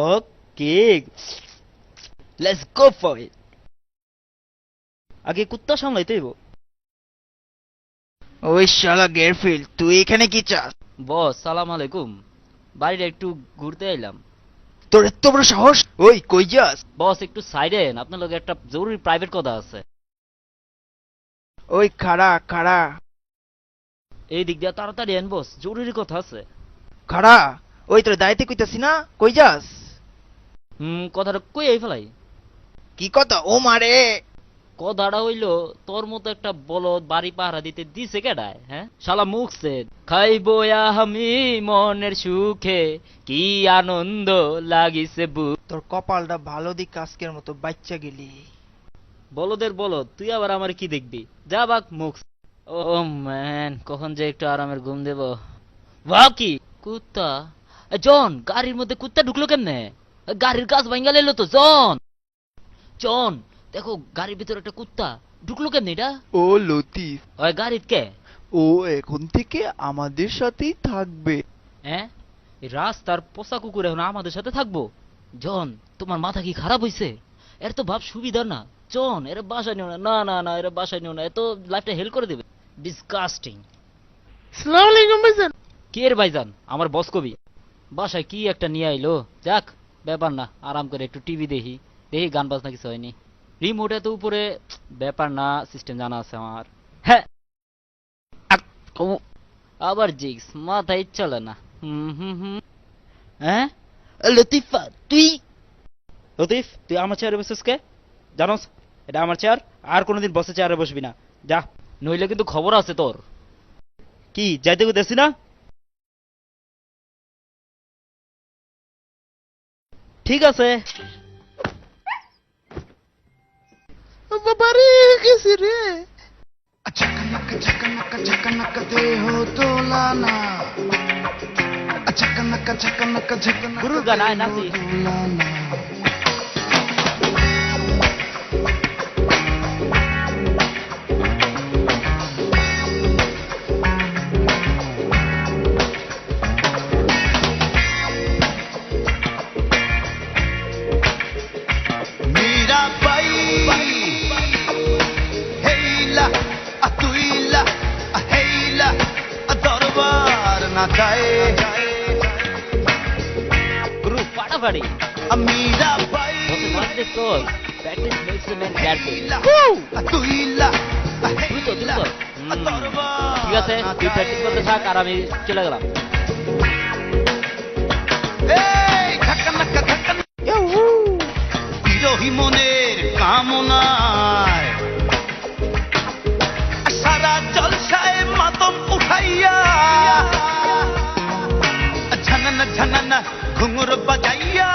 Okay, let's go for it. আগে কুত্তা সামলাইতে হইব। ওই শালা গেরফিল্ড, তুই এখানে কি চাস? বস সালাম আলাইকুম, বাড়িটা একটু ঘুরতে এলাম। তোর এত বড় সাহস! ওই কই যাস? বস একটু সাইডেন, আপনার লগে একটা জরুরি প্রাইভেট কথা আছে। ওই খাড়া খাড়া এই দিক দিয়ে তাড়াতাড়ি এন বস, জরুরি কথা আছে। খাড়া। ওই তোর দায়িত্বে কইতাছি না, কই যাস? কথাটা কই এই ফেলাই। কি কথা ও মারে? কথাটা হইলো, তোর মতো একটা বলদ বাড়ি পাহারা দিতে দিছে কেডায়? হ্যাঁ শালা মুখছে খাইবো আমি মনের সুখে, কি আনন্দ লাগিছে বুক। তোর কপালটা ভালো দিক, আজকের মতো বাচ্চা গেলি। বলদের বলদ, তুই আবার আমার কি দেখবি? যা বাক মুখ। ও ম্যান, কখন যে একটু আরামের ঘুম দেব। বাহ কি কুত্তা! জন, গাড়ির মধ্যে কুত্তা ঢুকলো কেমনে? গাড়ির কাজ ভাঙ্গা লাইলো তো জন। জন দেখো, গাড়ির ভিতরে একটা কুত্তা ঢুকলো কেমনে এটা? ও লতিফ, ওই গাড়িত কে? ও এখন থেকে আমাদের সাথেই থাকবে। হ্যাঁ, এই রাস্তার পোষা কুকুর এখন আমাদের সাথে থাকবো? জন, তোমার মাথা কি খারাপ হইছে? এর তো ভাব সুবিধা না। জন, এর বাসায় নিও না। না না না, এর বাসায় নিও না, এত লাইফটা হেল করে দেবে। ডিসকাস্টিং। সালাম আলাইকুম ভাইজান। কে এর ভাইজান? আমার বস কবি। বাসায় কি একটা নিয়ে আইলো, যাক ব্যাপার না, আরাম করে একটু টিভি দেখি। দেখি গান বাজনা কিছু হয়নি। রিমোট এত উপরে, ব্যাপার না, সিস্টেম জানা আছে আমার। হ্যাঁ, আবার জিক্স মাথায় চলে না। হ্যাঁ লতিফা, তুই? লতিফ, তুই আমার চেয়ারে বসেছিস কে? জানোস এটা আমার চেয়ার, আর কোনোদিন বসে চেয়ারে বসবি না, যা। নইলে কিন্তু খবর আছে তোর। কি যাইতে দেখছি না? ঠিক আছে। বাবারে গেছি রে। चकनक चकनक चकनक दे हो तोलाना चकनक चकनक झकनक गुरु गाना है ना सी। तोलाना मीरा बाई हेला अतुइला हेला दरबार ना जाए গুরু ফাটাফাটি। Meera Bai Don't want this soul. Practice makes a man careful. अतुइला দ্রুত দ্রুত। ঠিক আছে, তুই প্র্যাকটিস করতে থাক আর আমি চলে গেলাম। বিরোহী মনের কামনায় সারা জলসায় মাতম উঠাইয়া ঝনন ঝনন ঘুঙুর বাজাইয়া